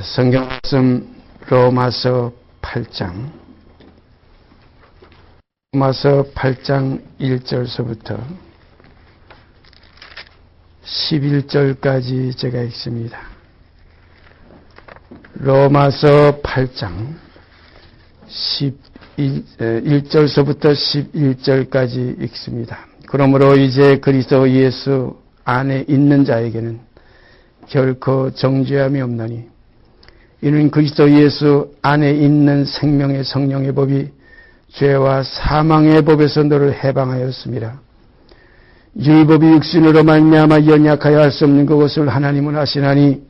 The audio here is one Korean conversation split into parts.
성경 말씀 로마서 8장 1절서부터 11절까지 제가 읽습니다. 로마서 8장 1절서부터 11절까지 읽습니다. 그러므로 이제 그리스도 예수 안에 있는 자에게는 결코 정죄함이 없나니 이는 그리스도 예수 안에 있는 생명의 성령의 법이 죄와 사망의 법에서 너를 해방하였습니다. 율법이 육신으로 말미암아 연약하여 할 수 없는 그것을 하나님은 하시나니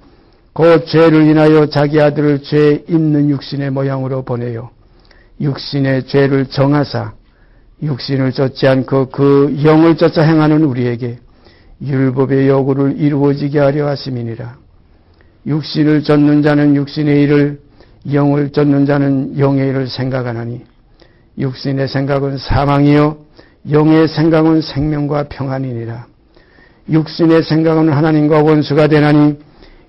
곧 죄를 인하여 자기 아들을 죄 있는 육신의 모양으로 보내요 육신의 죄를 정하사 육신을 쫓지 않고 그 영을 쫓아 행하는 우리에게 율법의 요구를 이루어지게 하려 하심이니라. 육신을 쫓는 자는 육신의 일을, 영을 쫓는 자는 영의 일을 생각하나니 육신의 생각은 사망이요 영의 생각은 생명과 평안이니라. 육신의 생각은 하나님과 원수가 되나니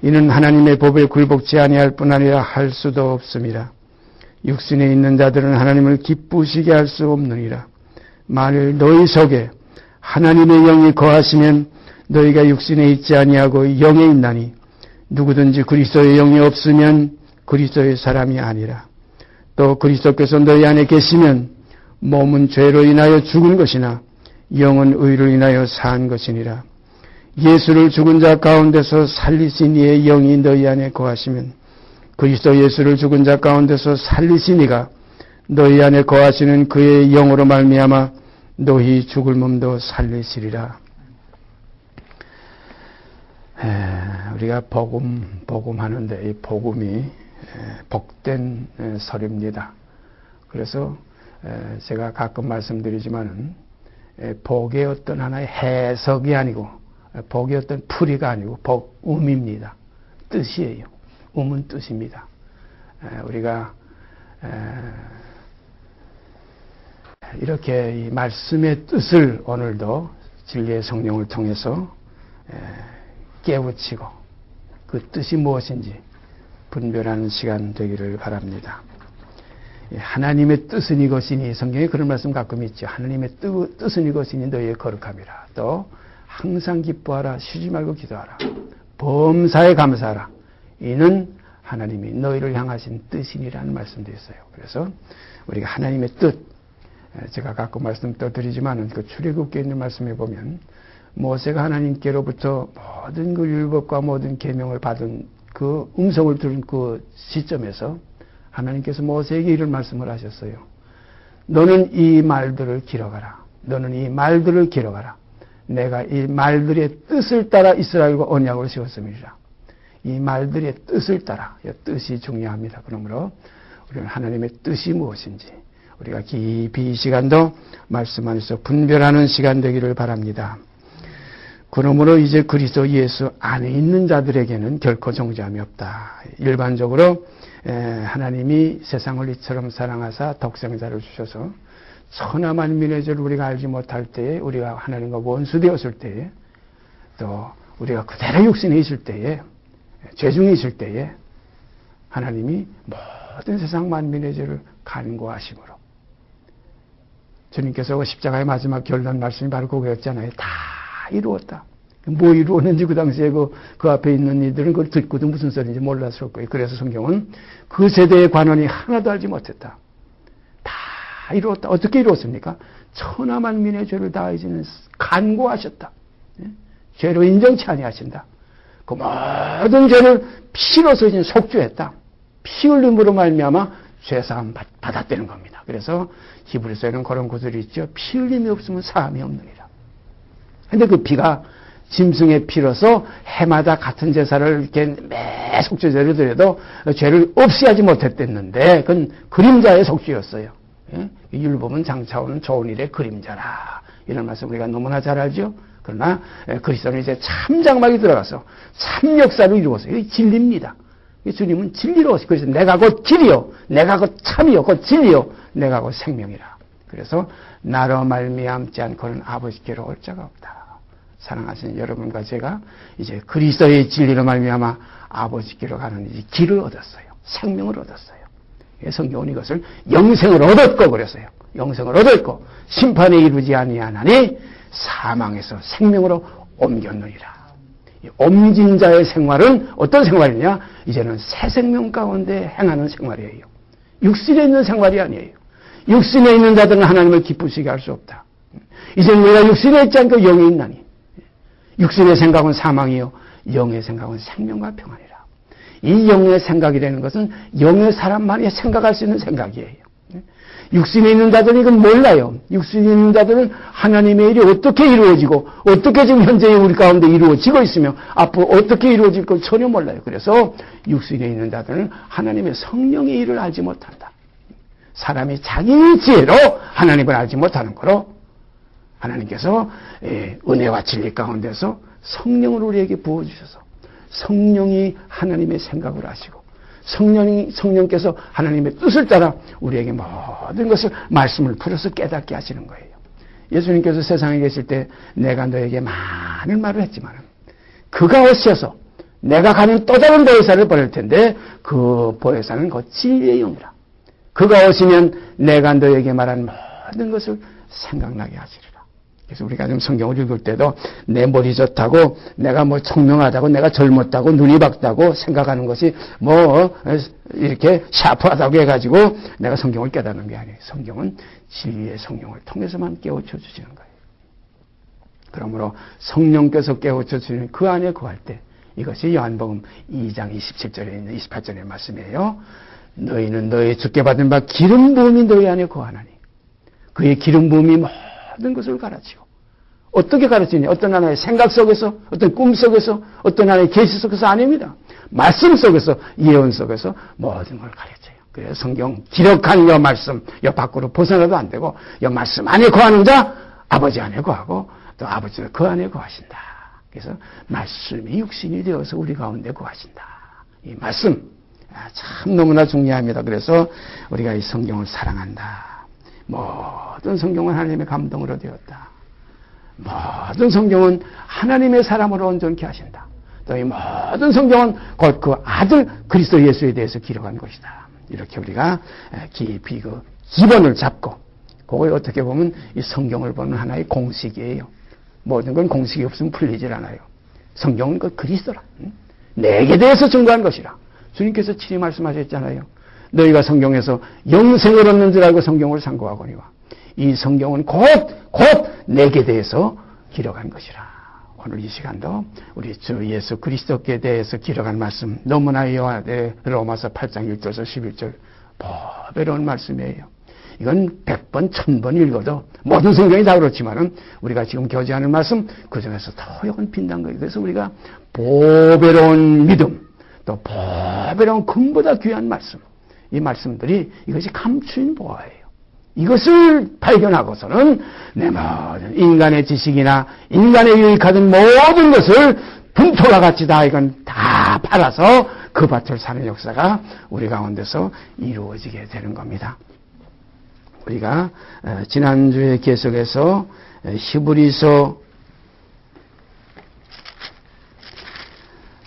이는 하나님의 법에 굴복지 아니할 뿐 아니라 할 수도 없습니다. 육신에 있는 자들은 하나님을 기쁘시게 할 수 없느니라. 만일 너희 속에 하나님의 영이 거하시면 너희가 육신에 있지 아니하고 영에 있나니 누구든지 그리스도의 영이 없으면 그리스도의 사람이 아니라. 또 그리스도께서 너희 안에 계시면 몸은 죄로 인하여 죽은 것이나 영은 의로 인하여 산 것이니라. 예수를 죽은 자 가운데서 살리신 이의 영이 너희 안에 거하시면 그리스도 예수를 죽은 자 가운데서 살리신 이가 너희 안에 거하시는 그의 영으로 말미암아 너희 죽을 몸도 살리시리라. 우리가 복음 하는데 이 복음이 복된 설입니다. 그래서 제가 가끔 말씀드리지만은 복의 어떤 하나의 해석이 아니고 복의 어떤 풀이가 아니고 복음입니다. 뜻이에요. 음은 뜻입니다. 우리가 이렇게 이 말씀의 뜻을 오늘도 진리의 성령을 통해서 깨우치고 그 뜻이 무엇인지 분별하는 시간 되기를 바랍니다. 하나님의 뜻은 이것이니 성경에 그런 말씀 가끔 있죠. 하나님의 뜻은 이것이니 너희의 거룩함이라. 또 항상 기뻐하라. 쉬지 말고 기도하라. 범사에 감사하라. 이는 하나님이 너희를 향하신 뜻이니라는 말씀도 있어요. 그래서 우리가 하나님의 뜻, 제가 가끔 말씀 또 드리지만은 그 출애굽기에 있는 말씀에 보면 모세가 하나님께로부터 모든 그 율법과 모든 계명을 받은 그 음성을 들은 그 시점에서 하나님께서 모세에게 이런 말씀을 하셨어요. 너는 이 말들을 기록하라. 너는 이 말들을 기록하라. 내가 이 말들의 뜻을 따라 이스라엘과 언약을 세웠음이니라. 이 말들의 뜻을 따라, 이 뜻이 중요합니다. 그러므로 우리는 하나님의 뜻이 무엇인지 우리가 깊이 이 시간도 말씀 안에서 분별하는 시간 되기를 바랍니다. 그러므로 이제 그리스도 예수 안에 있는 자들에게는 결코 정죄함이 없다. 일반적으로 하나님이 세상을 이처럼 사랑하사 독생자를 주셔서 천하만민의 죄를 우리가 알지 못할 때에, 우리가 하나님과 원수되었을 때에, 또 우리가 그대로 육신에 있을 때에, 죄중에 있을 때에 하나님이 모든 세상 만민의 죄를 간구하심으로 주님께서 십자가의 마지막 결론 말씀이 바로 그거였잖아요. 다 이루었다. 뭐 이루었는지 그 당시에 그 앞에 있는 이들은 그걸 듣고도 무슨 소리인지 몰랐을 거예요. 그래서 성경은 그 세대의 관원이 하나도 알지 못했다. 다 이루었다. 어떻게 이루었습니까? 천하만민의 죄를 다하시는 간구하셨다. 죄로 인정치 아니하신다. 그 모든 죄를 피로서 이제 속죄했다. 피 흘림으로 말미암아 죄사함 받았다는 겁니다. 그래서 히브리서에는 그런 구절이 있죠. 피 흘림이 없으면 사함이 없느니라. 근데 그 피가 짐승의 피로서 해마다 같은 제사를 이렇게 매 속죄제를 드려도 죄를 없이 하지 못했댔는데 그건 그림자의 속죄였어요. 이 율법은 장차오는 좋은 일의 그림자라. 이런 말씀 우리가 너무나 잘 알죠. 그러나 그리스도는 이제 참 장막이 들어가서 참 역사를 이루었어요. 이게 진리입니다. 주님은 진리로 오시고 그래서 내가 곧 길이요, 내가 곧 참이요, 곧 진리요, 내가 곧 생명이라. 그래서 나로 말미암지 않고는 아버지께로 올 자가 없다. 사랑하시는 여러분과 제가 이제 그리스도의 진리로 말미암아 아버지께로 가는 이 길을 얻었어요. 생명을 얻었어요. 성경은 이것을 영생을 얻었고 그랬어요. 영생을 얻었고 심판에 이르지 아니하나니 사망에서 생명으로 옮겼느니라. 옮긴 자의 생활은 어떤 생활이냐? 이제는 새 생명 가운데 행하는 생활이에요. 육신에 있는 생활이 아니에요. 육신에 있는 자들은 하나님을 기쁘시게 할 수 없다. 이제는 우리가 육신에 있지 않고 영에 있나니 육신의 생각은 사망이요 영의 생각은 생명과 평안이라. 이 영의 생각이라는 것은 영의 사람만이 생각할 수 있는 생각이에요. 육신에 있는 자들은 이건 몰라요. 육신에 있는 자들은 하나님의 일이 어떻게 이루어지고 어떻게 지금 현재 우리 가운데 이루어지고 있으며 앞으로 어떻게 이루어질 걸 전혀 몰라요. 그래서 육신에 있는 자들은 하나님의 성령의 일을 알지 못한다. 사람이 자기 지혜로 하나님을 알지 못하는 거로 하나님께서 은혜와 진리 가운데서 성령을 우리에게 부어주셔서 성령이 하나님의 생각을 하시고 성령께서 하나님의 뜻을 따라 우리에게 모든 것을 말씀을 풀어서 깨닫게 하시는 거예요. 예수님께서 세상에 계실 때 내가 너에게 많은 말을 했지만 그가 오셔서 내가 가는 또 다른 보혜사를 보낼 텐데 그 보혜사는 그 진리의 영이라. 그가 오시면 내가 너에게 말한 모든 것을 생각나게 하시리라. 그래서 우리가 좀 성경을 읽을 때도 내 머리 좋다고 내가 뭐 총명하다고 내가 젊었다고 눈이 밝다고 생각하는 것이 뭐 이렇게 샤프하다고 해가지고 내가 성경을 깨닫는 게 아니에요. 성경은 진리의 성령을 통해서만 깨우쳐 주시는 거예요. 그러므로 성령께서 깨우쳐 주시는 그 안에 거할 때 이것이 요한복음 2장 27절에 있는 28절의 말씀이에요. 너희는 너희 주께 받은 바 기름 부음이 너희 안에 거하나니 그의 기름 부음이 모든 것을 가르치고 어떻게 가르치냐? 어떤 하나의 생각 속에서 어떤 꿈 속에서 어떤 하나의 계시 속에서 아닙니다. 말씀 속에서 예언 속에서 모든 걸 가르쳐요. 그래서 성경 기록한 이 말씀 이 밖으로 벗어나도 안 되고 이 말씀 안에 거하는 자 아버지 안에 거하고 또 아버지가 그 안에 거하신다. 그래서 말씀이 육신이 되어서 우리 가운데 거하신다. 이 말씀 참 너무나 중요합니다. 그래서 우리가 이 성경을 사랑한다. 모든 성경은 하나님의 감동으로 되었다. 모든 성경은 하나님의 사람으로 온전케 하신다. 또 이 모든 성경은 곧 그 아들 그리스도 예수에 대해서 기록한 것이다. 이렇게 우리가 깊이 그 기본을 잡고 그걸 어떻게 보면 이 성경을 보는 하나의 공식이에요. 모든 건 공식이 없으면 풀리질 않아요. 성경은 그 그리스도라. 내게 대해서 증거한 것이라. 주님께서 친히 말씀하셨잖아요. 너희가 성경에서 영생을 얻는 줄 알고 성경을 상고하거니와 이 성경은 곧 내게 대해서 기록한 것이라. 오늘 이 시간도 우리 주 예수 그리스도께 대해서 기록한 말씀 너무나 로마서 8장 1절에서 11절 보배로운 말씀이에요. 이건 100번, 1000번 읽어도 모든 성경이 다 그렇지만은 우리가 지금 교제하는 말씀 그 중에서 더 이건 빛난 거예요. 그래서 우리가 보배로운 믿음 또 보배로운 금보다 귀한 말씀 이 말씀들이 이것이 감추인 보화예요. 이것을 발견하고서는 내 모든 인간의 지식이나 인간의 유익하던 모든 것을 분토와 같이 다 이건 다 팔아서 그 밭을 사는 역사가 우리 가운데서 이루어지게 되는 겁니다. 우리가 지난주에 계속해서 히브리서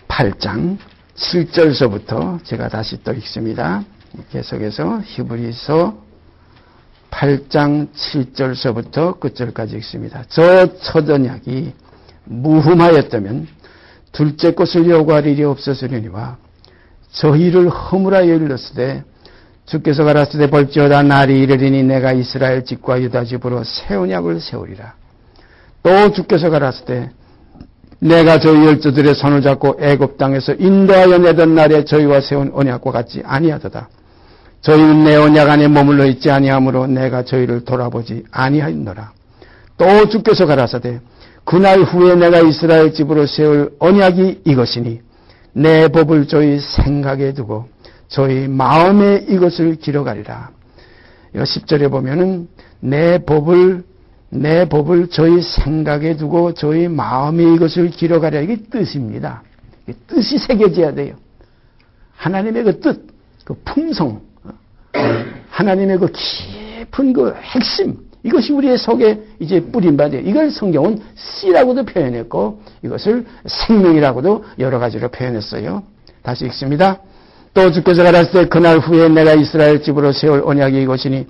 8장 7절서부터 제가 다시 또 읽습니다. 계속해서 히브리서 8장 7절서부터 끝절까지 읽습니다. 저 첫 언약이 무흠하였다면 둘째 것을 요구할 일이 없었으려니와 저희를 허물하여 일렀으되 주께서 가라사대 볼지어다 날이 이르리니 내가 이스라엘 집과 유다 집으로 새 언약을 세우리라. 또 주께서 가라사대 내가 저희 열조들의 손을 잡고 애굽 땅에서 인도하여 내던 날에 저희와 세운 언약과 같지 아니하도다. 저희는 내 언약 안에 머물러 있지 아니하므로 내가 저희를 돌아보지 아니하였노라. 또 주께서 가라사대 그날 후에 내가 이스라엘 집으로 세울 언약이 이것이니 내 법을 저희 생각에 두고 저희 마음에 이것을 기록하리라. 이거 10절에 보면은 내 법을 저희 생각에 두고 저희 마음에 이것을 기록하리라. 이게 뜻입니다. 뜻이 새겨져야 돼요. 하나님의 그 뜻, 그 품성, 하나님의 그 깊은 그 핵심, 이것이 우리의 속에 이제 뿌린 바돼요. 이걸 성경은 씨라고도 표현했고 이것을 생명이라고도 여러 가지로 표현했어요. 다시 읽습니다. 또 주께서 가라사대 때 그날 후에 내가 이스라엘 집으로 세울 언약이 이것이니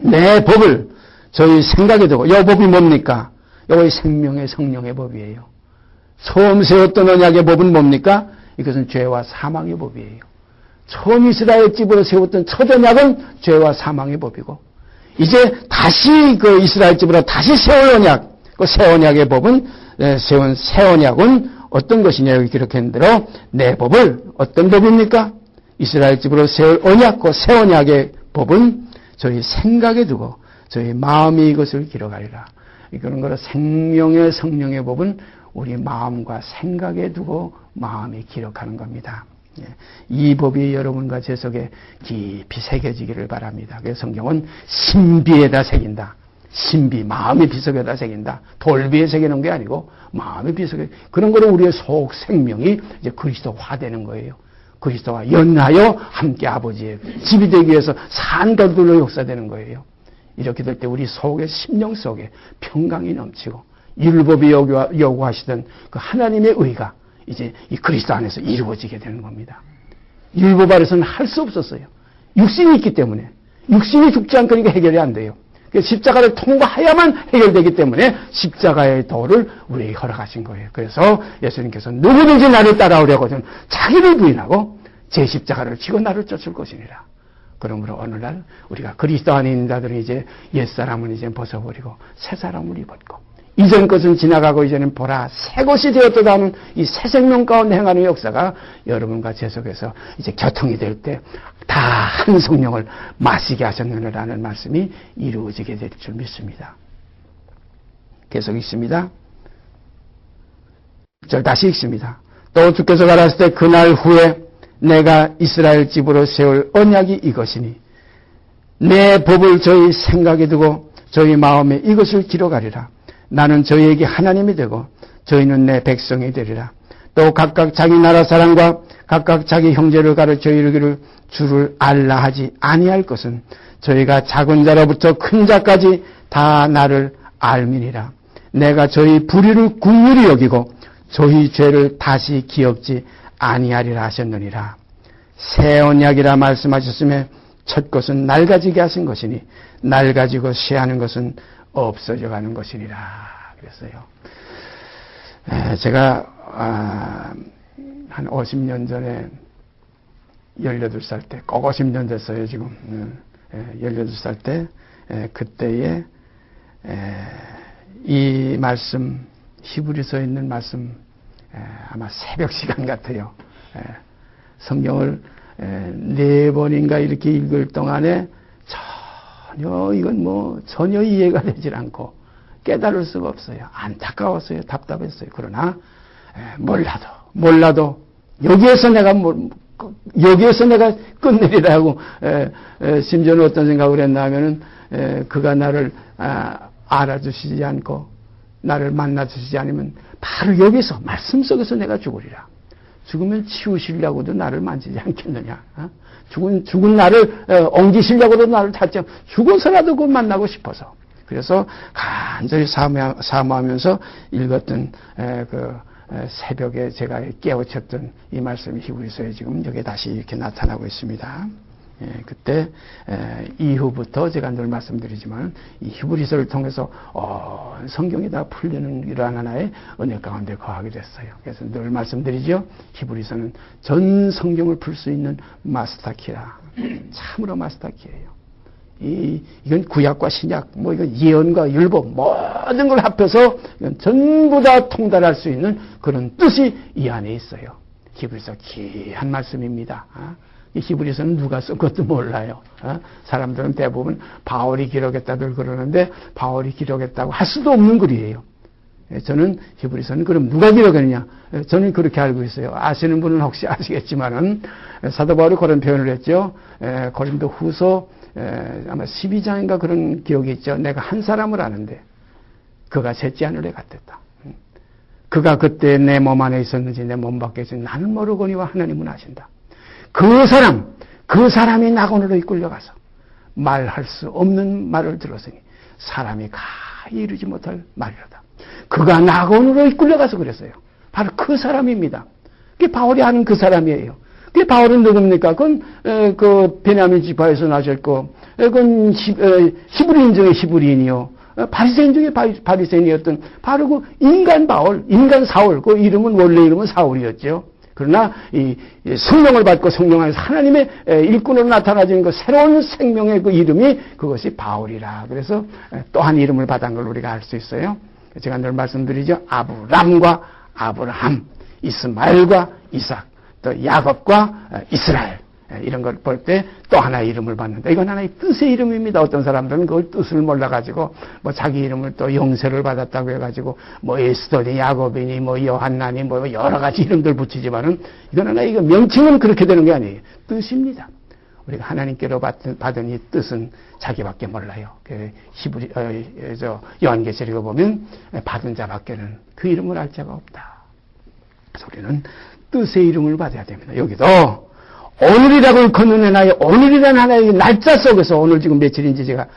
내 법을 저희 생각에 두고, 이 법이 뭡니까? 이것이 생명의 성령의 법이에요. 처음 세웠던 언약의 법은 뭡니까? 이것은 죄와 사망의 법이에요. 처음 이스라엘 집으로 세웠던 첫 언약은 죄와 사망의 법이고, 이제 다시 그 이스라엘 집으로 다시 세울 언약, 그 새 언약의 법은, 세운 새 언약은 어떤 것이냐, 여기 기록한 대로 내 법을, 어떤 법입니까? 이스라엘 집으로 세울 언약, 그 새 언약의 법은 저희 생각에 두고 저희 마음이 이것을 기록하리라. 그런 거로 생명의 성령의 법은 우리 마음과 생각에 두고 마음이 기록하는 겁니다. 이 법이 여러분과 제 속에 깊이 새겨지기를 바랍니다. 그래서 성경은 신비에다 새긴다. 신비, 마음의 비석에다 새긴다. 돌비에 새기는 게 아니고 마음의 비석에, 그런 거로 우리의 속 생명이 이제 그리스도화되는 거예요. 그리스도와 연하여 함께 아버지의 집이 되기 위해서 산더들로 역사되는 거예요. 이렇게 될 때 우리 속의 심령 속에 평강이 넘치고 율법이 요구하시던 그 하나님의 의가 이제 이 그리스도 안에서 이루어지게 되는 겁니다. 율법 아래서는 할 수 없었어요. 육신이 있기 때문에. 육신이 죽지 않으니까 해결이 안 돼요. 십자가를 통과해야만 해결되기 때문에 십자가의 도를 우리에게 허락하신 거예요. 그래서 예수님께서 누구든지 나를 따라오려거든 자기를 부인하고 제 십자가를 지고 나를 쫓을 것이니라. 그러므로 어느 날 우리가 그리스도 안에 있는 자들은 이제 옛사람은 이제 벗어버리고 새 사람을 입었고, 이전 것은 지나가고 이제는 보라 새 것이 되었도다 하는 이 새 생명 가운데 행하는 역사가 여러분과 제 속에서 이제 교통이 될 때 다 한 성령을 마시게 하셨느냐라는 말씀이 이루어지게 될 줄 믿습니다. 계속 읽습니다. 다시 읽습니다. 또 주께서 가라사대 때 그날 후에 내가 이스라엘 집으로 세울 언약이 이것이니 내 법을 저희 생각에 두고 저희 마음에 이것을 기록하리라. 나는 저희에게 하나님이 되고 저희는 내 백성이 되리라. 또 각각 자기 나라 사람과 각각 자기 형제를 가르쳐 이르기를 주를 알라 하지 아니할 것은 저희가 작은 자로부터 큰 자까지 다 나를 알미니라. 내가 저희 불의를 긍휼히 여기고 저희 죄를 다시 기억지 아니하리라 하셨느니라. 새 언약이라 말씀하셨으며 첫 것은 낡아지게 하신 것이니 낡아지고 쇠하는 것은 없어져 가는 것이니라 그랬어요. 제가 한 50년 전에 18살 때, 꼭 50년 됐어요 지금. 18살 때 그때에 이 말씀, 히브리서에 있는 말씀, 아마 새벽 시간 같아요. 성경을 4번인가 이렇게 읽을 동안에 전혀 이해가 되질 않고 깨달을 수가 없어요. 안타까웠어요. 답답했어요. 그러나 몰라도 여기에서 내가 끝내리라 하고 심지어는 어떤 생각을 했나 하면은 그가 나를 알아주시지 않고 나를 만나주시지 않으면 바로 여기서 말씀 속에서 내가 죽으리라. 죽으면 치우시려고도 나를 만지지 않겠느냐. 죽은 나를 옮기시려고도 나를 찾지 않고 죽어서라도 그 만나고 싶어서. 그래서 간절히 사모하면서 읽었던 새벽에 제가 깨우쳤던 이 말씀이 히브리서에 지금 여기에 다시 이렇게 나타나고 있습니다. 그때 이후부터 제가 늘 말씀드리지만 이 히브리서를 통해서 성경이 다 풀리는 이러한 하나의 은혜 가운데 거하게 됐어요. 그래서 늘 말씀드리죠. 히브리서는 전 성경을 풀 수 있는 마스터키라. 참으로 마스터키예요. 이건 구약과 신약, 이건 예언과 율법 모든 걸 합해서 이건 전부 다 통달할 수 있는 그런 뜻이 이 안에 있어요. 히브리서 귀한 말씀입니다. 이 히브리서는 누가 쓴 것도 몰라요. 사람들은 대부분 바울이 기록했다들 그러는데 바울이 기록했다고 할 수도 없는 글이에요. 저는 히브리서는 그럼 누가 기록했느냐? 저는 그렇게 알고 있어요. 아시는 분은 혹시 아시겠지만은 사도 바울이 그런 표현을 했죠. 고린도 후서 아마 12장인가 그런 기억이 있죠. 내가 한 사람을 아는데 그가 셋째 하늘에 갔댔다. 그가 그때 내 몸 안에 있었는지 내 몸 밖에 있었는지 나는 모르거니와 하나님은 아신다. 그 사람이 낙원으로 이끌려가서 말할 수 없는 말을 들었으니 사람이 가히 이루지 못할 말이로다. 그가 낙원으로 이끌려가서 그랬어요. 바로 그 사람입니다. 그게 바울이 하는 그 사람이에요. 그게 바울은 누굽니까? 그건 그 베냐민 지파에서 나셨고, 그건 히브리인 중에 히브리인이요. 바리새인 중에 바리새인이었던 바로 그 인간 바울, 인간 사울, 그 이름은 원래 이름은 사울이었죠. 그러나 이 성령을 받고 성령 안에서 하나님의 일꾼으로 나타나지는 그 새로운 생명의 그 이름이 그것이 바울이라. 그래서 또 한 이름을 받은 걸 우리가 알 수 있어요. 제가 늘 말씀드리죠. 아브람과 아브라함, 이스마엘과 이삭, 또 야곱과 이스라엘. 이런 걸 볼 때 또 하나의 이름을 받는다. 이건 하나의 뜻의 이름입니다. 어떤 사람들은 그걸 뜻을 몰라가지고 뭐 자기 이름을 또 영세를 받았다고 해가지고 뭐 에스더니 야곱이니 뭐 요한나니 뭐 여러 가지 이름들 붙이지만은 이건 하나 이거 명칭은 그렇게 되는 게 아니에요. 뜻입니다. 우리가 하나님께로 받은 이 뜻은 자기밖에 몰라요. 요한계시록에 보면 받은 자밖에는 그 이름을 알 자가 없다. 그래서 우리는 뜻의 이름을 받아야 됩니다. 여기도 오늘이라고 걷는 하나의 오늘이라는 하나의 날짜 속에서 오늘 지금 며칠인지 제가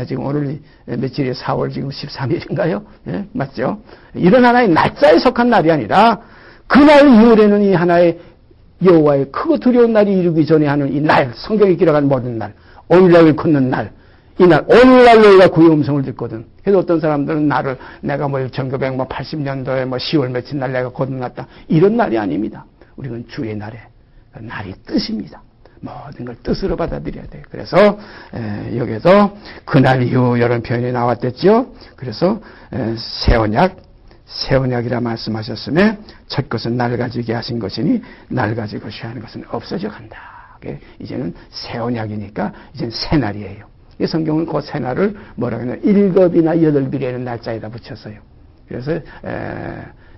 지금 오늘 며칠이 4월 지금 13일인가요? 예, 맞죠? 이런 하나의 날짜에 속한 날이 아니라 그날 이후에는 이 하나의 여호와의 크고 두려운 날이 이르기 전에 하는 이 날, 성경에 기록한 모든 날, 오늘날을 걷는 날, 이 날, 오늘날 너희가 그의 음성을 듣거든. 그래서 어떤 사람들은 나를 내가 뭐 1980년도에 뭐 10월 며칠 날 내가 거듭났다. 이런 날이 아닙니다. 우리는 주의 날에 날이 뜻입니다. 모든 걸 뜻으로 받아들여야 돼요. 그래서 여기에도 그날 이후 이런 표현이 나왔댔죠. 그래서 새 언약이라 말씀하셨으며 첫 것은 날 가지게 하신 것이니 날 가지고 취하는 것은 없어져 간다. 이제는 새 언약이니까 이제는 새 날이에요. 이 성경은 그 새 날을 뭐라고 하냐 7이나 8비라는 날짜에다 붙였어요. 그래서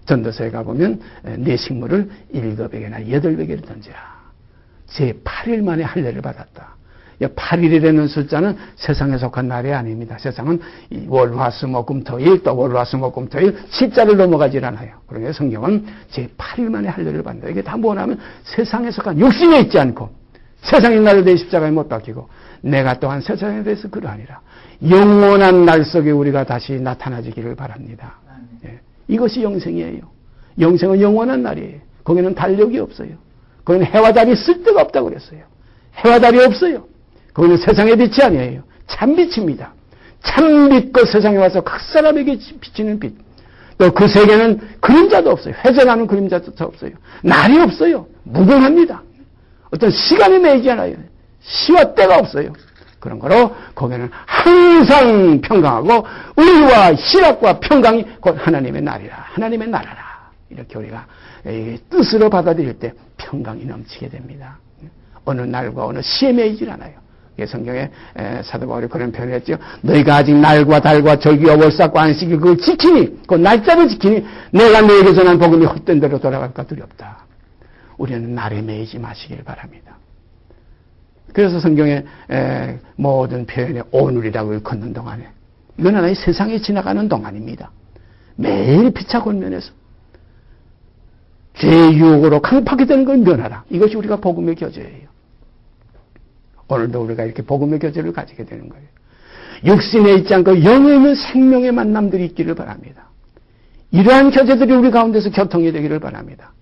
전도서에 가보면 내 식물을 7에게나 8에게를 던지라. 제 8일 만에 할례를 받았다. 8일이라는 숫자는 세상에 속한 날이 아닙니다. 세상은 월화수목금토일 또 월화수목금토일 10자를 넘어가질 않아요. 그러니까 성경은 제 8일 만에 할례를 받는다. 이게 다 뭐냐면 세상에 속한 육신에 있지 않고 세상의 날을 내 십자가에 못 박히고 내가 또한 세상에 대해서 그러하니라. 영원한 날 속에 우리가 다시 나타나지기를 바랍니다. 예. 이것이 영생이에요. 영생은 영원한 날이에요. 거기는 달력이 없어요. 거기는 해와 달이 쓸데가 없다고 그랬어요. 해와 달이 없어요. 거기는 세상의 빛이 아니에요. 참빛입니다. 참빛과 세상에 와서 각 사람에게 비치는 빛. 또 그 세계는 그림자도 없어요. 회전하는 그림자도 없어요. 날이 없어요. 무궁합니다. 어떤 시간이 매이지 않아요. 시와 때가 없어요. 그런 거로 거기는 항상 평강하고 의와 희락과 평강이 곧 하나님의 날이라. 하나님의 나라라. 이렇게 우리가 뜻으로 받아들일 때 평강이 넘치게 됩니다. 어느 날과 어느 시에 매이질 않아요. 성경에 사도 바울이 그런 표현을 했죠. 너희가 아직 날과 달과 절기와 월삭과 안식일 그걸 지키니 그 날짜를 지키니 내가 너에게 전한 복음이 헛된 대로 돌아갈까 두렵다. 우리는 날에 매이지 마시길 바랍니다. 그래서 성경의 모든 표현에 오늘이라고 걷는 동안에 이건 하나의 세상에 지나가는 동안입니다. 매일 피차 권면에서 죄의 유혹으로 강팍이 되는 걸 면하라. 이것이 우리가 복음의 교제예요. 오늘도 우리가 이렇게 복음의 교제를 가지게 되는 거예요. 육신에 있지 않고 영에 있는 생명의 만남들이 있기를 바랍니다. 이러한 교제들이 우리 가운데서 교통이 되기를 바랍니다.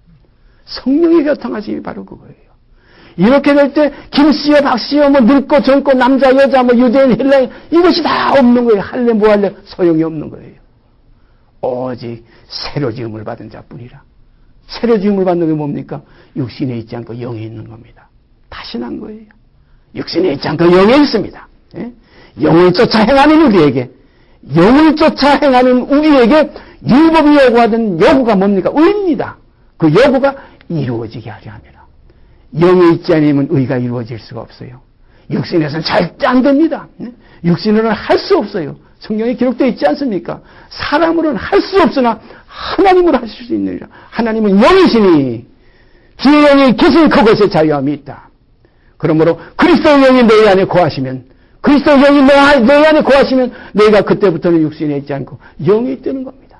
성령의 교통하심이 바로 그거예요. 이렇게 될 때 김씨여 박씨여 뭐 늙고 젊고 남자 여자 뭐 유대인 헬라인 이것이 다 없는 거예요. 할래 뭐 할래 소용이 없는 거예요. 오직 새로 지음을 받은 자뿐이라. 새로 지음을 받는 게 뭡니까? 육신에 있지 않고 영에 있는 겁니다. 다시 난 거예요. 육신에 있지 않고 영에 있습니다. 예? 영을 쫓아 행하는 우리에게 영을 쫓아 행하는 우리에게 율법이 요구하던 요구가 뭡니까? 의입니다. 그 요구가 이루어지게 하려 함이라. 영에 있지 않으면 의가 이루어질 수가 없어요. 육신에서는 절대 안 됩니다. 육신으로는 할 수 없어요. 성경에 기록되어 있지 않습니까? 사람으로는 할 수 없으나 하나님으로 하실 수 있느니라. 하나님은 영이시니 주의 영이 계신 그곳에 자유함이 있다. 그러므로 그리스도의 영이 너희 안에 거하시면 그리스도의 영이 너희 안에 거하시면 너희가 그때부터는 육신에 있지 않고 영이 있다는 겁니다.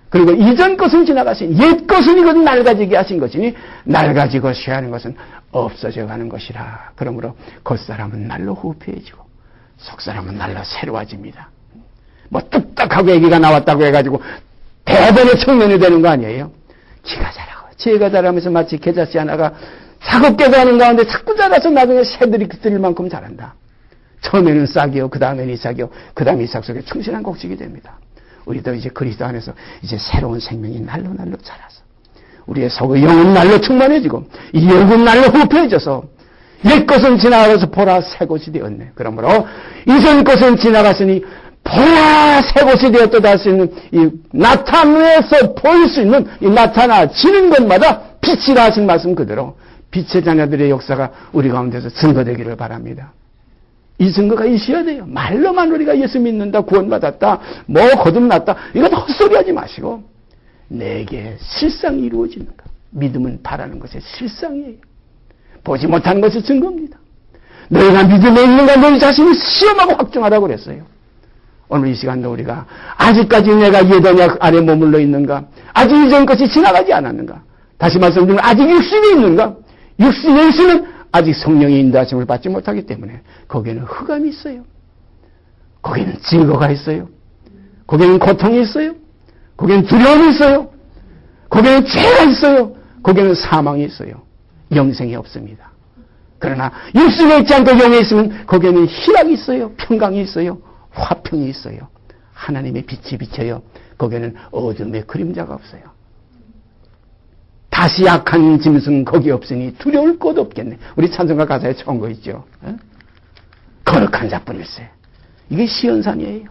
그리고 이전 것은 지나가신 옛 것은 이것은 낡아지게 하신 것이니 낡아지고 쇠하는 것은 없어져 가는 것이라. 그러므로 겉사람은 날로 후패해지고 속사람은 날로 새로워집니다. 뭐 뚝딱하고 아기가 나왔다고 해가지고 대단의 청년이 되는 거 아니에요. 기가 자라고 지혜가 자라면서 마치 겨자씨 하나가 차갑게 자라는 가운데 자꾸 자라서 나중에 새들이 그들 만큼 자란다. 처음에는 싹이요, 그 다음에는 이삭이요, 그 다음에 이삭 속에 충실한 곡식이 됩니다. 우리도 이제 그리스도 안에서 이제 새로운 생명이 날로 자라서 우리의 속의 영은 날로 충만해지고 이 영은 날로 후패해져서 옛 것은 지나가서 보라 새 것이 되었네. 그러므로 이전 것은 지나갔으니 보라 새 것이 되었다 할 수 있는 이 나타내서 보일 수 있는 이 나타나지는 것마다 빛이라 하신 말씀 그대로 빛의 자녀들의 역사가 우리 가운데서 증거되기를 바랍니다. 이 증거가 있어야 돼요. 말로만 우리가 예수 믿는다, 구원받았다, 뭐 거듭났다, 이건 헛소리하지 마시고 내게 실상이 이루어지는가. 믿음은 바라는 것의 실상이에요. 보지 못하는 것이 증거입니다. 너희가 믿음에 있는가 너희 자신이 시험하고 확증하라고 그랬어요. 오늘 이 시간도 우리가 아직까지 내가 예언약 안에 머물러 있는가, 아직 이전 것이 지나가지 않았는가, 다시 말씀드리면 아직 육신이 있는가. 육신에 있으면 아직 성령의 인도하심을 받지 못하기 때문에 거기에는 흑암이 있어요. 거기에는 증거가 있어요. 거기에는 고통이 있어요. 거기에는 두려움이 있어요. 거기에는 죄가 있어요. 거기에는 사망이 있어요. 영생이 없습니다. 그러나 육신에 있지 않고 영에 있으면 거기에는 희락이 있어요. 평강이 있어요. 화평이 있어요. 하나님의 빛이 비쳐요. 거기에는 어둠의 그림자가 없어요. 다시 약한 짐승 거기 없으니 두려울 것 없겠네. 우리 찬송가 가사에 처음 거 있죠. 거룩한 자뿐일세. 이게 시온산이에요.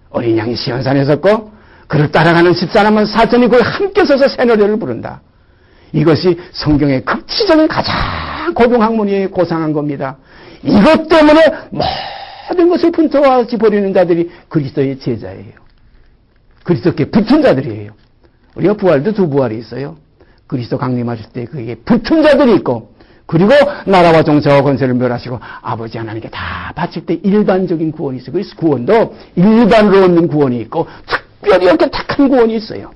어린 양이 시온산에 섰고 그를 따라가는 14만 4천이 거기 함께 서서 새노래를 부른다. 이것이 성경의 극치적인 가장 고등 학문이 고상한 겁니다. 이것 때문에 모든 것을 분투하지 버리는 자들이 그리스도의 제자예요. 그리스도께 붙은 자들이에요. 우리가 부활도 두 부활이 있어요. 그리스도 강림하실 때 그게 붙은 자들이 있고, 그리고 나라와 정사와 권세를 멸하시고 아버지 하나님께 다 바칠 때 일반적인 구원이 있어요. 그래서 구원도 일반으로 얻는 구원이 있고 특별히 이렇게 택한 구원이 있어요.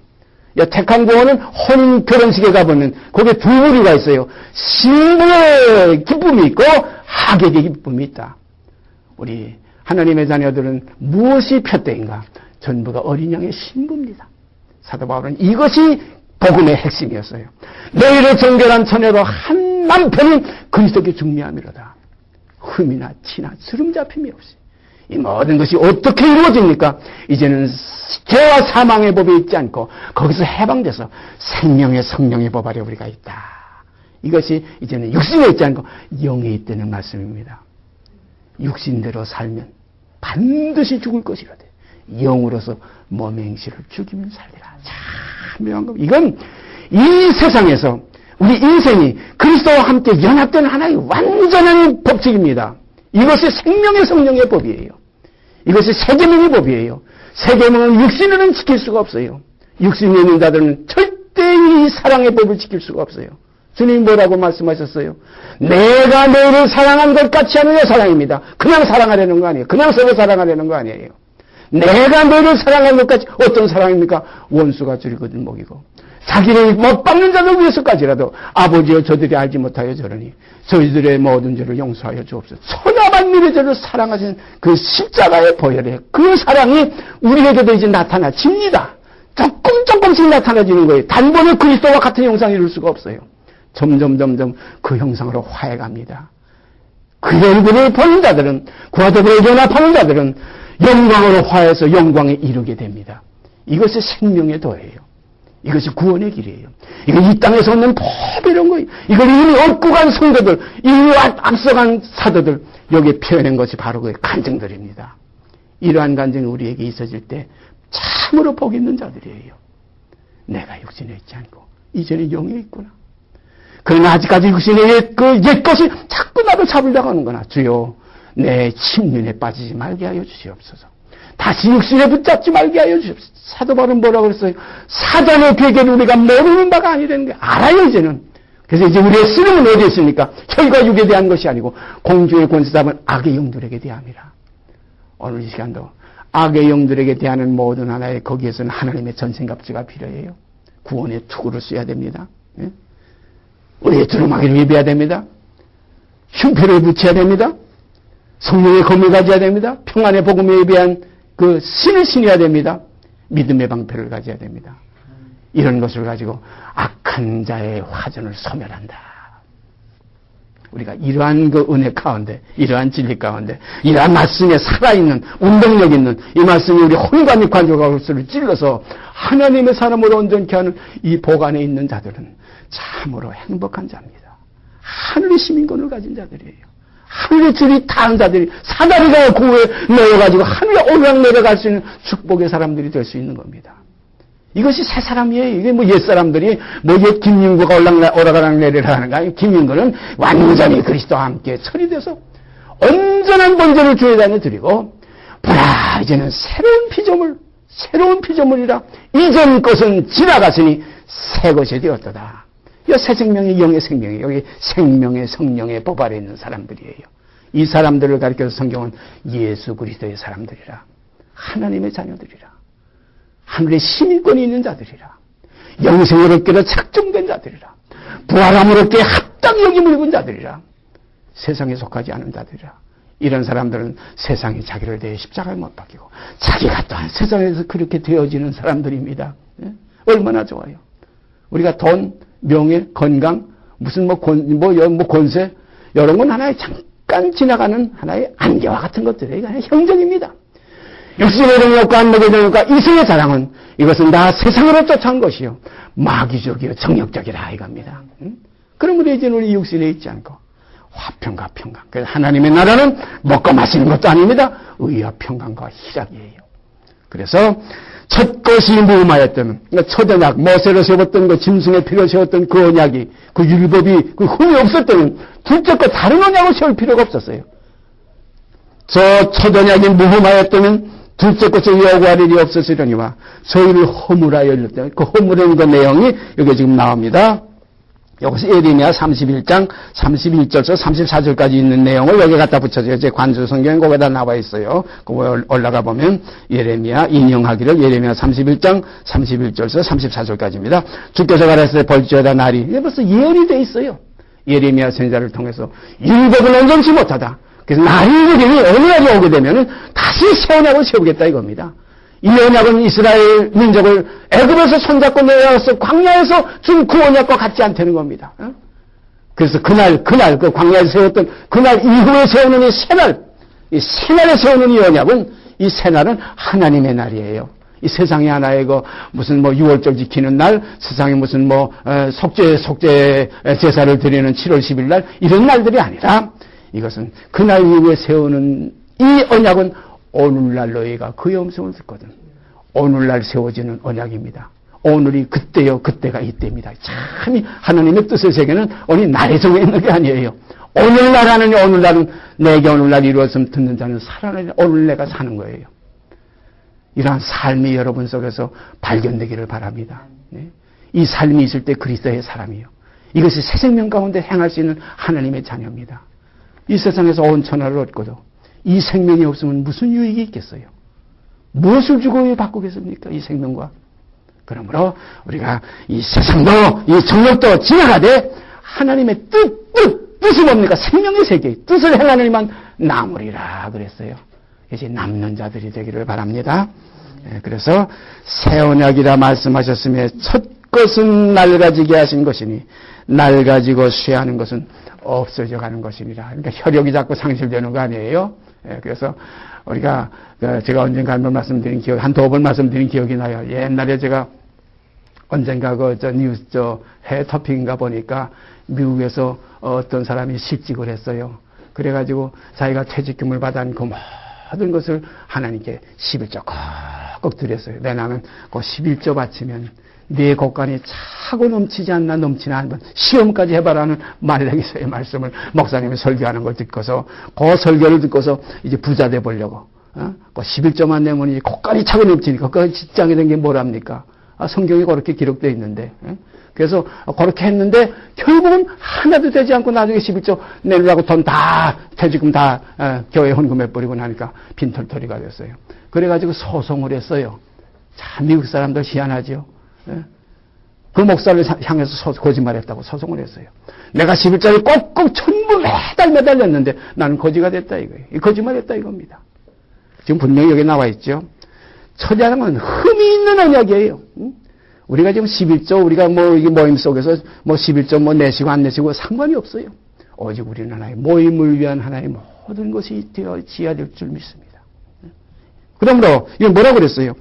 택한 구원은 혼인 결혼식에 가보면 거기에 두 부류가 있어요. 신부의 기쁨이 있고 하객의 기쁨이 있다. 우리 하나님의 자녀들은 무엇이 표대인가? 전부가 어린 양의 신부입니다. 사도 바울은 이것이 복음의 핵심이었어요. 너희를 정결한 처녀로 한 남편은 그리스도께 중미함이로다. 흠이나 티나 주름 잡힘이 없이. 이 모든 것이 어떻게 이루어집니까? 이제는 죄와 사망의 법에 있지 않고 거기서 해방돼서 생명의 성령의 법 아래 우리가 있다. 이것이 이제는 육신에 있지 않고 영에 있다는 말씀입니다. 육신대로 살면 반드시 죽을 것이라되 영으로서 몸의 행실을 죽이면 살리라. 참 묘한 겁니다. 이건 이 세상에서 우리 인생이 그리스도와 함께 연합된 하나의 완전한 법칙입니다. 이것이 생명의 성령의 법이에요. 이것이 세계명의 법이에요. 세계명은 육신으로는 지킬 수가 없어요. 육신에 있는 자들은 절대 이 사랑의 법을 지킬 수가 없어요. 주님이 뭐라고 말씀하셨어요? 내가 너희를 사랑한 것 같이 하는 게 사랑입니다. 그냥 사랑하려는 거 아니에요. 그냥 서로 사랑하려는 거 아니에요. 내가 너희를 사랑한 것 같이. 어떤 사랑입니까? 원수가 줄이거든 먹이고 자기를 못 박는 자들 위해서까지라도 아버지여 저들이 알지 못하여 저러니 저희들의 모든 죄를 용서하여 주옵소서. 천하만민의 죄를 사랑하신 그 십자가의 보혈에 그 사랑이 우리에게도 이제 나타나집니다. 조금씩 나타나지는 거예요. 단번에 그리스도와 같은 형상을 이룰 수가 없어요. 점점 그 형상으로 화해갑니다. 그 얼굴을 보는 자들은, 그와 더불어 연합하는 자들은 영광으로 화해해서 영광에 이르게 됩니다. 이것이 생명의 도예요. 이것이 구원의 길이에요. 이거 이 땅에서 얻는 법이런 거예요. 이걸 이미 얻고 간 성도들, 이미 앞서간 사도들, 여기에 표현한 것이 바로 그 간증들입니다. 이러한 간증이 우리에게 있어질 때 참으로 복 있는 자들이에요. 내가 육신에 있지 않고 이전에 영에 있구나. 그러나 아직까지 육신의 옛 것이 자꾸 나를 잡으려고 하는구나. 주여, 내 침륜에 빠지지 말게 하여 주시옵소서. 다시 육신에 붙잡지 말게 하여 주시옵소서. 사도 바울은 뭐라고 그랬어요? 사단의 괴계를 우리가 모르는 바가 아니라는 게 알아요, 이제는. 그래서 이제 우리의 쓰름은 어디에 있습니까? 혈과 육에 대한 것이 아니고 공주의 권세 잡은 악의 영들에게 대함이라. 오늘 이 시간도 악의 영들에게 대하는 모든 하나의 거기에서는 하나님의 전신갑주가 필요해요. 구원의 투구를 써야 됩니다. 예? 우리의 두루마기를 입어야 됩니다. 흉패를 붙여야 됩니다. 성령의 검을 가져야 됩니다. 평안의 복음에 예비한 그 신을 신어야 됩니다. 믿음의 방패를 가져야 됩니다. 이런 것을 가지고 악한 자의 화전을 소멸한다. 우리가 이러한 그 은혜 가운데, 이러한 진리 가운데, 이러한 말씀에 살아있는, 운동력 있는 이 말씀이 우리 혼과 관조가를 찔러서 하나님의 사람으로 온전케 하는 이 복 안에 있는 자들은 참으로 행복한 자입니다. 하늘의 시민권을 가진 자들이에요. 하늘의 줄이 타는 자들이 사다리가 그 위에 놓여가지고 하늘에 오르락 내려갈 수 있는 축복의 사람들이 될 수 있는 겁니다. 이것이 새 사람이에요. 이게 뭐 옛 사람들이 뭐 옛 김윤구가 오라가락 내리라 하는 거 아니에요. 김윤구는 완전히 그리스도와 함께 처리돼서 온전한 번제를 주의 안에 드리고 보라 이제는 새로운 피조물이라 이전 것은 지나갔으니 새 것이 되었도다. 이 새 생명이 영의 생명이에요. 여기 생명의 성령의 법 아래 있는 사람들이에요. 이 사람들을 가리켜서 성경은 예수 그리스도의 사람들이라. 하나님의 자녀들이라. 하늘의 시민권이 있는 자들이라. 영생을 얻기로 작정된 자들이라. 부활함을 얻기에 합당히 여김을 입은 자들이라. 세상에 속하지 않은 자들이라. 이런 사람들은 세상에 자기를 대해 십자가에 못 박히고 자기가 또한 세상에서 그렇게 되어지는 사람들입니다. 예? 얼마나 좋아요. 우리가 돈, 명예, 건강, 무슨 권세 이런 건 하나의 잠깐 지나가는 하나의 안개와 같은 것들이에요. 그냥 형정입니다. 육신의 능력과 안목의 능력과 이성의 자랑은 이것은 다 세상으로 쫓아온 것이요 마귀적이요 정욕적이라 이겁니다. 그러므로 이제는 우리 육신에 있지 않고 화평과 평강. 그래서 하나님의 나라는 먹고 마시는 것도 아닙니다. 의와 평강과 희락이에요. 그래서 첫 것이 무음하였던 첫 언약, 모세로 세웠던 그 짐승의 피로 세웠던 그 언약이 그 율법이 그 흠이 없었던 둘째 것 다른 언약을 세울 필요가 없었어요. 저 첫 언약이 무음하였다면 둘째 것을 요구할 일이 없었으려니와 저희를 허물하여 열렸다. 그 허물은 그 내용이 여기 지금 나옵니다. 여기서 예레미야 31장 31절에서 34절까지 있는 내용을 여기 갖다 붙여줘요. 제 관주 성경에 거기다 나와 있어요. 그거 올라가 보면 예레미야 인용하기를 예레미야 31장 31절에서 34절까지입니다. 주께서 가라사대 벌지어다 날이 이게 벌써 예언이 돼 있어요. 예레미야 선지자를 통해서 율법을 온전치 못하다. 그래서 날이 이르니 어느 날이 오게 되면 다시 새 언약을 세우겠다 이겁니다. 이 언약은 이스라엘 민족을 애굽에서 손잡고 내려와서 광야에서 준 그 언약과 같지 않다는 겁니다. 그래서 그날 그 광야에서 세웠던 그날 이후에 세우는 이 새날에 세우는 이 언약은 이 새날은 하나님의 날이에요. 이 세상에 하나의 그 무슨 뭐 6월절 지키는 날, 세상에 무슨 뭐 속죄 제사를 드리는 7월 10일 날 이런 날들이 아니라 이것은 그날 이후에 세우는 이 언약은 오늘날 너희가 그의 음성을 듣거든. 오늘날 세워지는 언약입니다. 오늘이 그때요, 그때가 이때입니다. 참 하나님의 뜻의 세계는 어느 날에 정해 있는 게 아니에요. 오늘날 하느니 오늘날은 내게 오늘날 이루었으면 듣는 자는 살아나니 오늘 내가 사는 거예요. 이러한 삶이 여러분 속에서 발견되기를 바랍니다. 네? 이 삶이 있을 때 그리스도의 사람이요. 이것이 새 생명 가운데 행할 수 있는 하나님의 자녀입니다. 이 세상에서 온 천하를 얻고도 이 생명이 없으면 무슨 유익이 있겠어요? 무엇을 주고 바꾸겠습니까? 이 생명과. 그러므로 우리가 이 세상도 이 정욕도 지나가되 하나님의 뜻이 뭡니까? 생명의 세계 뜻을 행하는 이만 남으리라 그랬어요. 이제 남는 자들이 되기를 바랍니다. 그래서 새 언약이라 말씀하셨으며 첫 것은 낡아지게 하신 것이니 낡아지고 쇠하는 것은 없어져 가는 것이니라. 그러니까 혈육이 자꾸 상실되는 거 아니에요? 그래서 우리가 제가 언젠가 한번 말씀드린 기억, 한 두 번 말씀드린 기억이 나요. 옛날에 제가 언젠가 해 토픽인가 보니까 미국에서 어떤 사람이 실직을 했어요. 그래가지고 자기가 퇴직금을 받아놓고 모든 것을 하나님께 11조 꼭 드렸어요. 내 나는 그 11조 바치면 네 곳간이 차고 넘치지 않나 넘치나 한번 시험까지 해봐라는 말레기서의 말씀을 목사님이 설교하는 걸 듣고서 그 설교를 듣고서 이제 부자 돼 보려고 그 11조만 내면 이제 곳간이 차고 넘치니까 그 직장이 된 게 뭐랍니까? 성경이 그렇게 기록되어 있는데 그래서 그렇게 했는데 결국은 하나도 되지 않고 나중에 11조 내려고 돈 다 퇴직금 다 교회 헌금해버리고 나니까 빈털터리가 됐어요. 그래가지고 소송을 했어요. 참 미국 사람들 희한하죠. 그 목사를 향해서 거짓말했다고 소송을 했어요. 내가 11조를 꼭꼭 전부 매달렸는데 나는 거지가 됐다 이거예요. 거짓말했다 이겁니다. 지금 분명히 여기 나와 있죠. 첫째는 흠이 있는 언약이에요. 우리가 지금 11조 우리가 뭐 이게 모임 속에서 뭐 11조 뭐 내시고 안 내시고 상관이 없어요. 오직 우리는 하나의 모임을 위한 하나의 모든 것이 되어지어야 될 줄 믿습니다. 그러므로 이거 뭐라고 그랬어요?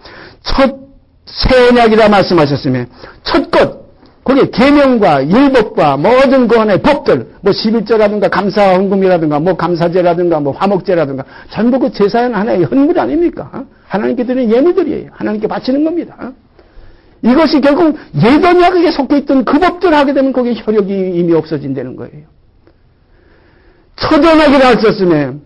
새 언약이라 말씀하셨으면 첫 것 거기에 계명과 율법과 모든 그 안에 법들 뭐 11조라든가 감사 헌금이라든가 뭐 감사제라든가 뭐 화목제라든가 전부 그 제사는 하나의 헌물 아닙니까? 하나님께 드리는 예물들이에요. 하나님께 바치는 겁니다. 이것이 결국 옛 언약에 속해 있던 그 법들을 하게 되면 거기에 혈육이 이미 없어진다는 거예요. 첫 언약이라 했었으면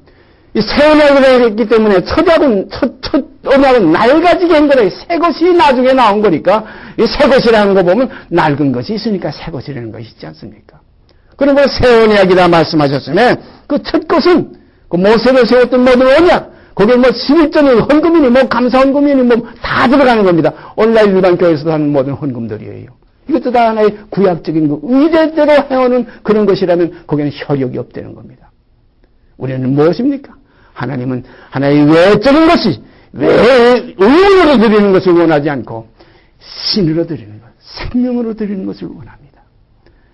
이 새 언약이라 했기 때문에 첫 언약은 낡아지게 한 거래. 새 것이 나중에 나온 거니까 이 새 것이라는 거 보면 낡은 것이 있으니까 새 것이라는 것이 있지 않습니까? 그러므로 새 언약이라 말씀하셨으면 그 첫 것은 그 모세로 세웠던 모든 언약 거기에 뭐 11조는 헌금이니 뭐 감사 헌금이니 뭐 다 들어가는 겁니다. 온라인 일반 교회에서도 하는 모든 헌금들이에요. 이것도 다 하나의 구약적인 거 의례대로 해오는 그런 것이라면 거기에는 혈육이 없다는 겁니다. 우리는 무엇입니까? 하나님은 하나의 외적인 것이 의문으로 드리는 것을 원하지 않고 신으로 드리는 것, 생명으로 드리는 것을 원합니다.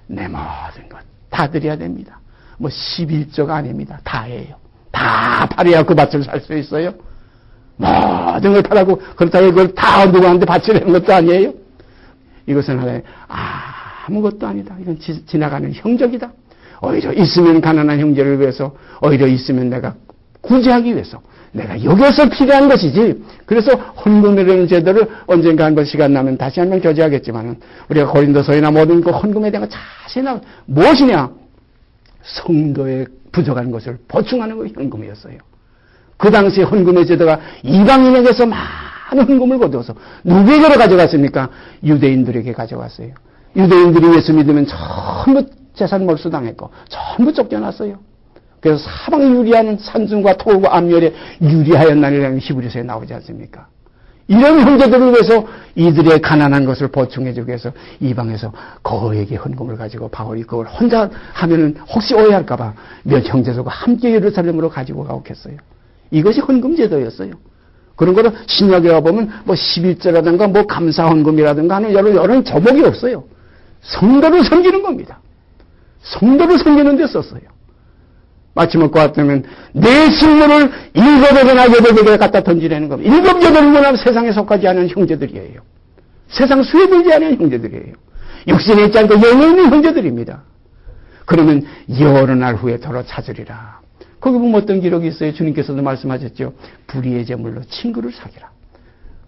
내 모든 것 다 드려야 됩니다. 뭐 11조가 아닙니다. 다예요. 다 팔아야 그 밭을 살 수 있어요. 모든 걸 팔아고 그렇다고 그걸 다 누구한테 바치려는 것도 아니에요. 이것은 하나의 아무것도 아니다. 이건 지나가는 형적이다. 오히려 있으면 가난한 형제를 위해서 오히려 있으면 내가 구제하기 위해서 내가 여기서 필요한 것이지. 그래서 헌금이라는 제도를 언젠가 한번 시간 나면 다시 한번 교제하겠지만은 우리가 고린도서에나 모든 그 헌금에 대한 자세히 나와 무엇이냐? 성도의 부족한 것을 보충하는 것이 헌금이었어요. 그 당시에 헌금의 제도가 이방인에게서 많은 헌금을 거두어서 누구에게로 가져갔습니까? 유대인들에게 가져갔어요. 유대인들이 예수 믿으면 전부 재산 몰수당했고 전부 쫓겨났어요. 그래서 사방에 유리하는 산중과 토굴과 암열에 유리하였나니라는 히브리서에 나오지 않습니까? 이런 형제들을 위해서 이들의 가난한 것을 보충해주기 위해서 이방에서 거액의 헌금을 가지고 바울이 그걸 혼자 하면은 혹시 오해할까봐 몇 형제들과 함께 예루살렘으로 가지고 가오겠어요. 이것이 헌금 제도였어요. 그런 거를 신약에 와보면 뭐 11조라든가 뭐 감사 헌금이라든가 하는 여러 제목이 없어요. 성도를 섬기는 겁니다. 성도를 섬기는 데 썼어요. 마치 먹고 왔다면 내 식물을 7배나 8배에 갖다 던지라는 겁니다. 7, 8배나 세상에 속하지 않은 형제들이에요. 세상 수에 들지 않은 형제들이에요. 육신에 있지 않고 영에 있는 형제들입니다. 그러면 여러 날 후에 더러 찾으리라. 거기 보면 어떤 기록이 있어요. 주님께서도 말씀하셨죠. 불의의 제물로 친구를 사귀라.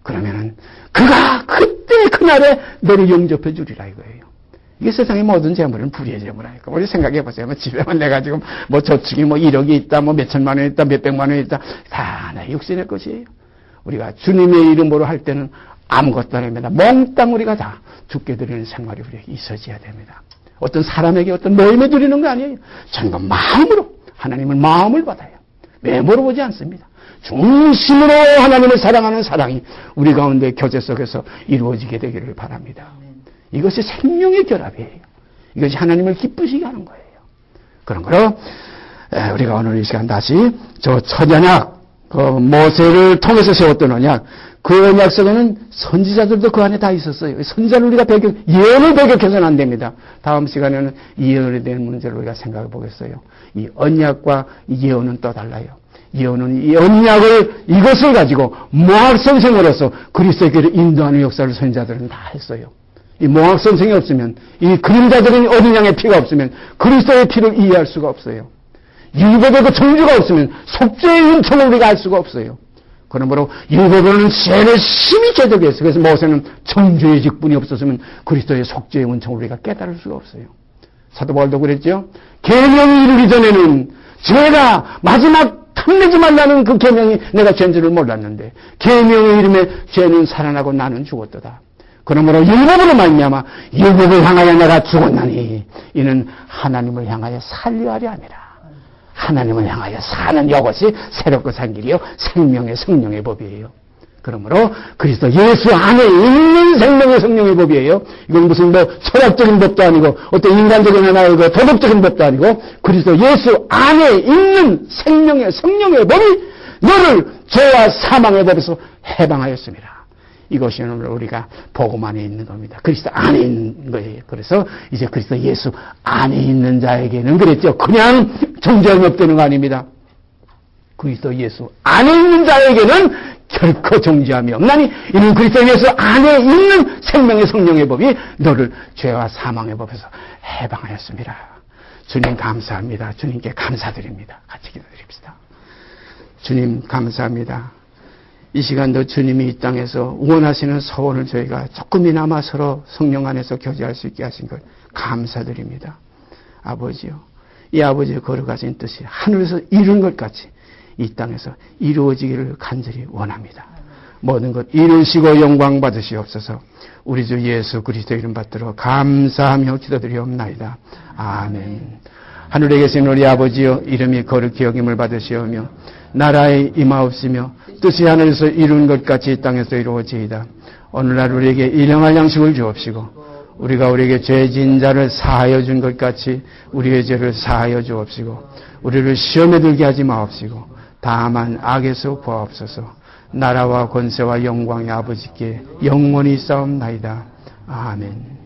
그러면은 그가 그때 그날에 너를 영접해 주리라 이거예요. 이게 세상의 모든 재물은 불의의 재물 아닐까. 우리 생각해 보세요. 뭐 집에만 내가 지금 뭐 저축이 뭐 1억이 있다, 뭐 몇천만 원 있다, 몇백만 원 있다. 다 내 육신의 것이에요. 우리가 주님의 이름으로 할 때는 아무것도 아닙니다. 몽땅 우리가 다 죽게 드리는 생활이 우리에게 있어져야 됩니다. 어떤 사람에게 어떤 모임에 드리는 거 아니에요. 전부 마음으로 하나님을 마음을 받아요. 외모로 보지 않습니다. 중심으로 하나님을 사랑하는 사랑이 우리 가운데 교제 속에서 이루어지게 되기를 바랍니다. 이것이 생명의 결합이에요. 이것이 하나님을 기쁘시게 하는 거예요. 그런 거로 우리가 오늘 이 시간 다시 저 첫 언약, 그 모세를 통해서 세웠던 언약, 그 언약 속에는 선지자들도 그 안에 다 있었어요. 선지자를 우리가 예언을 배격해서는 안 됩니다. 다음 시간에는 예언에 대한 문제를 우리가 생각해 보겠어요. 이 언약과 예언은 또 달라요. 예언은 이 언약을 이것을 가지고 모학 선생으로서 그리스도의 길을 인도하는 역사를 선지자들은 다 했어요. 이 모학 선생이 없으면, 이 그림자들은 어린 양의 피가 없으면 그리스도의 피를 이해할 수가 없어요. 율법의 그 정주가 없으면 속죄의 은총을 우리가 알 수가 없어요. 그러므로 율법으로는 죄를 심히 제적했어요. 그래서 모세는 정죄의 직분이 없었으면 그리스도의 속죄의 은총을 우리가 깨달을 수가 없어요. 사도 바울도 그랬죠. 계명이 이르기 전에는 죄가 마지막 탐내지 말라는 그 계명이 내가 죄인 줄을 몰랐는데 계명의 이름에 죄는 살아나고 나는 죽었도다. 그러므로 율법으로 말미암아 율법을 향하여 내가 죽었나니 이는 하나님을 향하여 살려하려 함이라. 하나님을 향하여 사는 이것이 새롭고 산 길이요 생명의 성령의 법이에요. 그러므로 그리스도 예수 안에 있는 생명의 성령의 법이에요. 이건 무슨 뭐 철학적인 법도 아니고 어떤 인간적인 하나의 그 도덕적인 법도 아니고 그리스도 예수 안에 있는 생명의 성령의 법이 너를 죄와 사망의 법에서 해방하였습니다. 이것이 오늘 우리가 복음 안에 있는 겁니다. 그리스도 안에 있는 거예요. 그래서 이제 그리스도 예수 안에 있는 자에게는 그랬죠. 그냥 정죄함이 없다는 거 아닙니다. 그리스도 예수 안에 있는 자에게는 결코 정죄함이 없나니 이는 그리스도 예수 안에 있는 생명의 성령의 법이 너를 죄와 사망의 법에서 해방하였습니다. 주님 감사합니다. 주님께 감사드립니다. 같이 기도드립시다. 주님 감사합니다. 이 시간도 주님이 이 땅에서 원하시는 소원을 저희가 조금이나마 서로 성령 안에서 교제할 수 있게 하신 걸 감사드립니다. 아버지요, 이 아버지의 거룩하신 뜻이 하늘에서 이룬 것 같이 이 땅에서 이루어지기를 간절히 원합니다. 모든 것 이루시고 영광 받으시옵소서. 우리 주 예수 그리스도 이름 받들어 감사하며 기도드리옵나이다. 아멘. 하늘에 계신 우리 아버지여, 이름이 거룩히 여김을 받으시오며 나라에 임하옵시며 뜻이 하늘에서 이룬 것 같이 이 땅에서 이루어지이다. 오늘날 우리에게 일용할 양식을 주옵시고 우리가 우리에게 죄 지은 자를 사하여 준 것 같이 우리의 죄를 사하여 주옵시고 우리를 시험에 들게 하지 마옵시고 다만 악에서 구하옵소서. 나라와 권세와 영광의 아버지께 영원히 싸움나이다. 아멘.